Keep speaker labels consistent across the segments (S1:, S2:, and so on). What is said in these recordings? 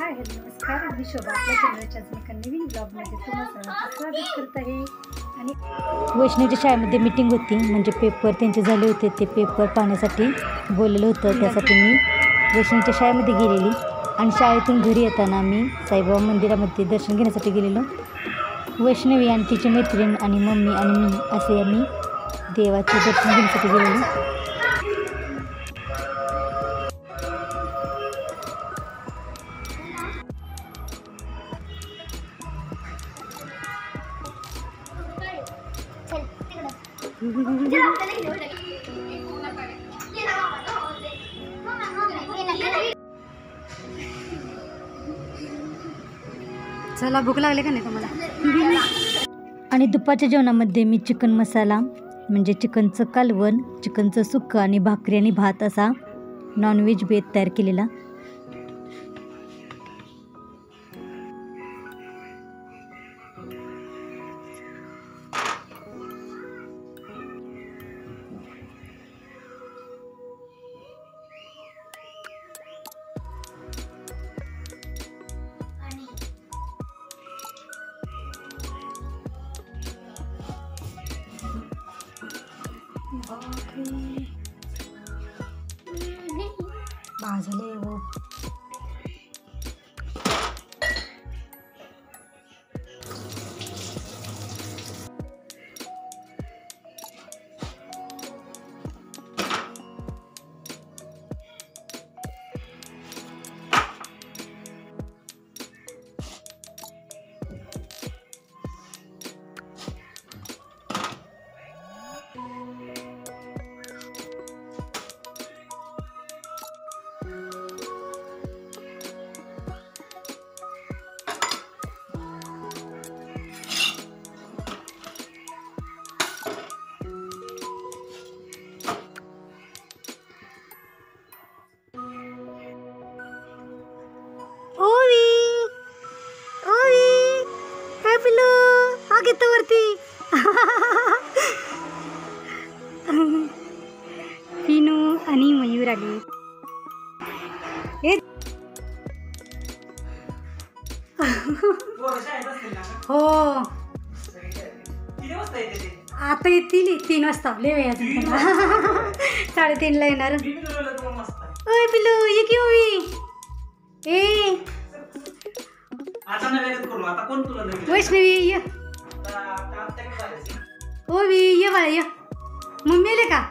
S1: Hi hello नमस्कार, मी शोभा आपल्या चॅनलच्या एका नवीन ब्लॉगमध्ये तुम्हा सर्वांचं स्वागत करत आहे. आणि वैष्णवीच्या शाळेमध्ये मीटिंग होती, म्हणजे पेपर त्यांचे झाले होते. ते पेपर पाहण्यासाठी बोललेलं होतं. त्यासाठी मी वैष्णवीच्या शाळेमध्ये गेलेली आणि शाळेतून घरी येताना मी साईबाबा मंदिरामध्ये दर्शन घेण्यासाठी गेलेलो. वैष्णवी आणि तिची मैत्रीण आणि मम्मी आणि मी असे आम्ही देवाचे दर्शन घेण्यासाठी गेलेलो. चला, भूक लागली का नाही तुम्हाला? आणि दुपारच्या जेवणामध्ये मी चिकन मसाला म्हणजे चिकनचं कालवण, चिकनचं सुक्कं आणि भाकरी आणि भात असा नॉनव्हेज बेत तयार केलेला. भाजले हो. पिनू आणि मयूर आले. हो, आता येतील 3 वाजता. लय वेळ अजून 3:30ला येणार. ओय पिलू, ये की ओवी. ए वैष्णवी ये. ओवी ये बाळा ये. मम्मी आले का?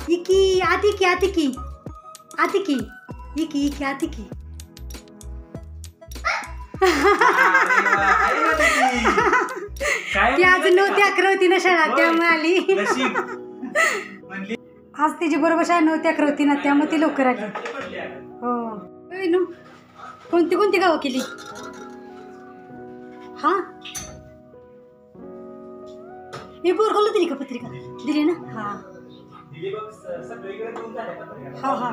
S1: इकी आती की आती की आती की इकी इकी आती की. ती आज 9-11 होती ना शाळा, त्यामुळे आली. आज तिची बरोबर शाळा 9-11 होती ना, त्यामुळे ती लवकर आली. हो. कोणती कोणती गावं केली? हा, हे बोरगावला दिली का पत्रिका? दिली ना. हा हा हा.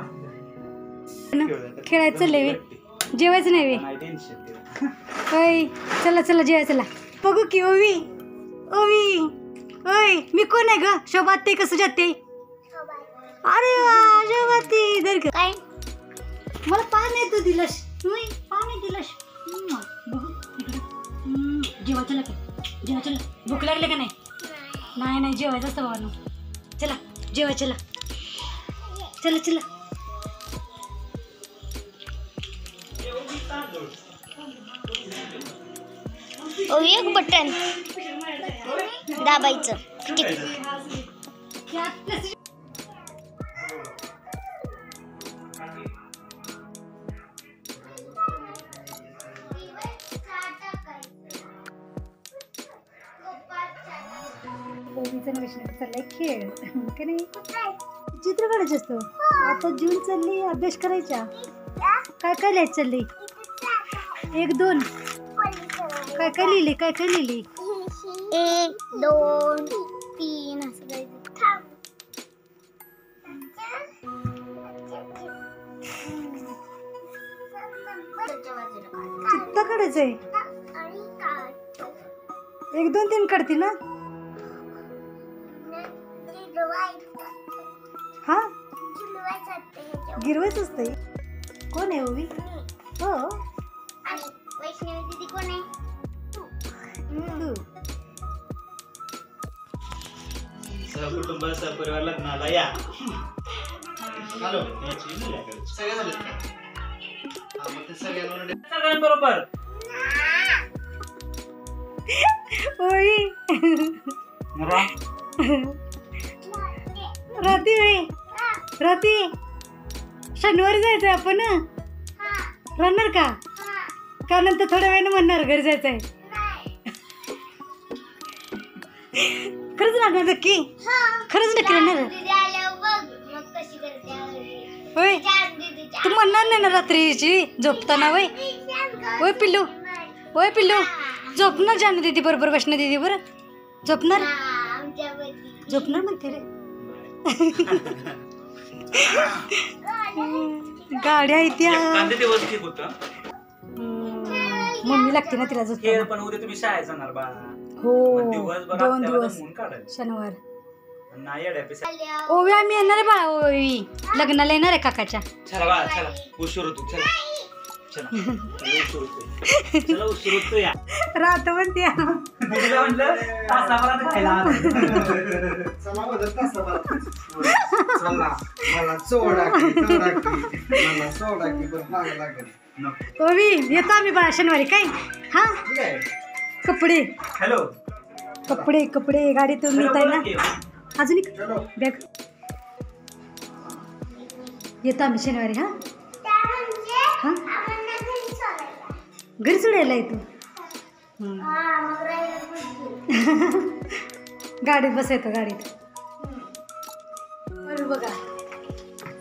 S1: खेळायचं चाललंय, जेवायचं नाही वे. चला चला जेवायचं. चला बघू की. ओवी ओवी ओय, मी कोण आहे ग? शोभाते कसं जाते? अरे वा, शोभाते दर काय मला पाणी तू दिलंस. पाणी दिलंस. बघू जेवायचं का? जेवायचं. भूक लागले का नाही? नाही नाही, जेवायचं असतं बाबांनो. चला जेवाय. चला चला चला.
S2: एक बटन दाबायचं.
S1: चाललाय खेळ का नाही? चित्र काढायचं असतं. आता जून चालली, अभ्यास करायचा. काय काय लिहायचं चालली? 1 2 काय काय लिहिले? काय काय लिहिले?
S2: 1 2 3 असं लिहायचं.
S1: चित्त काढायचंय. 1 2 3 काढते ना. हा, गिरवायचं असते. कोण आहे ओवी? हो,
S2: कोण आहे?
S3: सहकुटुंब सहपरिवार लग्नाला या. हॅलो सगळ्यांबरोबर
S1: ओवी राती होई राती शनिवारी जायचंय आपण राहणार का का नंतर थोड्या वेळानं म्हणणार घरी जायचंय खरंच राहणार नक्की खरंच नक्की राहणार होय तू म्हणणार नाही ना रात्रीची झोपताना वय होय पिल्लू होय पिल्लू झोपणार जानू दीदी बरोबर वैष्णवी दीदी बरं झोपणार झोपणार म्हणते रे गाड्या इत्या
S3: दिवस ठीक होतं
S1: मम्मी लागते ना तिला झोप
S3: पण उद्या तुम्ही शाळेत जाणार बा
S1: हो
S3: दिवसभर
S1: 2 दिवस शनिवार
S3: नाही येड्या
S1: ओवी आम्ही येणार आहे बाळा ओवी लग्नाला येणार आहे काकाच्या
S3: चला बा चला उशीर होतो चला चला उशीर होतो चला उशीर होतो या
S1: राहतो म्हणते
S3: मुलीला म्हणलं तासाभरात खायला
S4: चला मला सोडा की पण मागं लागेल.
S1: ओवी येतो आम्ही बाळा शनिवारी काय हा
S4: ठीक आहे.
S1: कपडे
S3: हॅलो
S1: कपडे कपडे गाडीतून नेताय ना अजून एक
S4: चलो.
S1: बॅग येतो आम्ही शनिवारी हा हा घरी सोडायला येतो गाडीत बसायचं गाडीत बरं बघा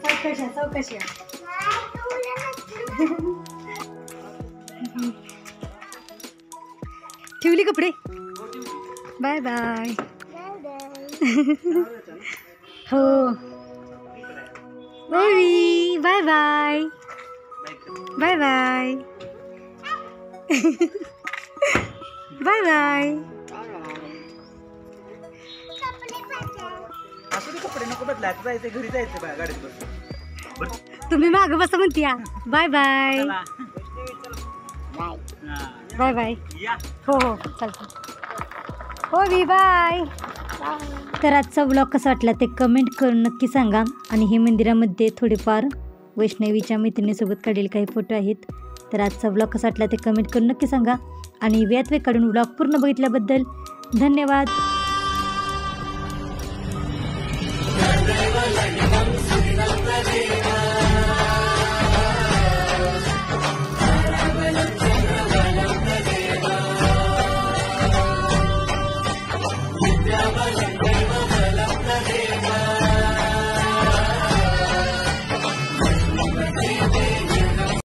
S1: चौकशा चौकशा ठेवली कपडे बाय बाय हो ओवी bye bye bye bye bye bye
S3: असं कपडे नको बदलायचं जायचं घरी जायचं बा गाडीत बस
S1: तुम्ही माग बसा म्हणतीया बाय बाय बाय बाय
S3: या
S1: हो हो चालतं हो वी बाय तर आजचा ब्लॉग कसा वाटला ते कमेंट करून नक्की सांगा आणि हे मंदिरामध्ये थोडेफार वैष्णवीच्या मैत्रिणीसोबत काढलेले काही फोटो आहेत तर आजचा ब्लॉग कसा वाटला ते कमेंट करून नक्की सांगा आणि व्यात वे काढून ब्लॉग पूर्ण बघितल्याबद्दल धन्यवाद.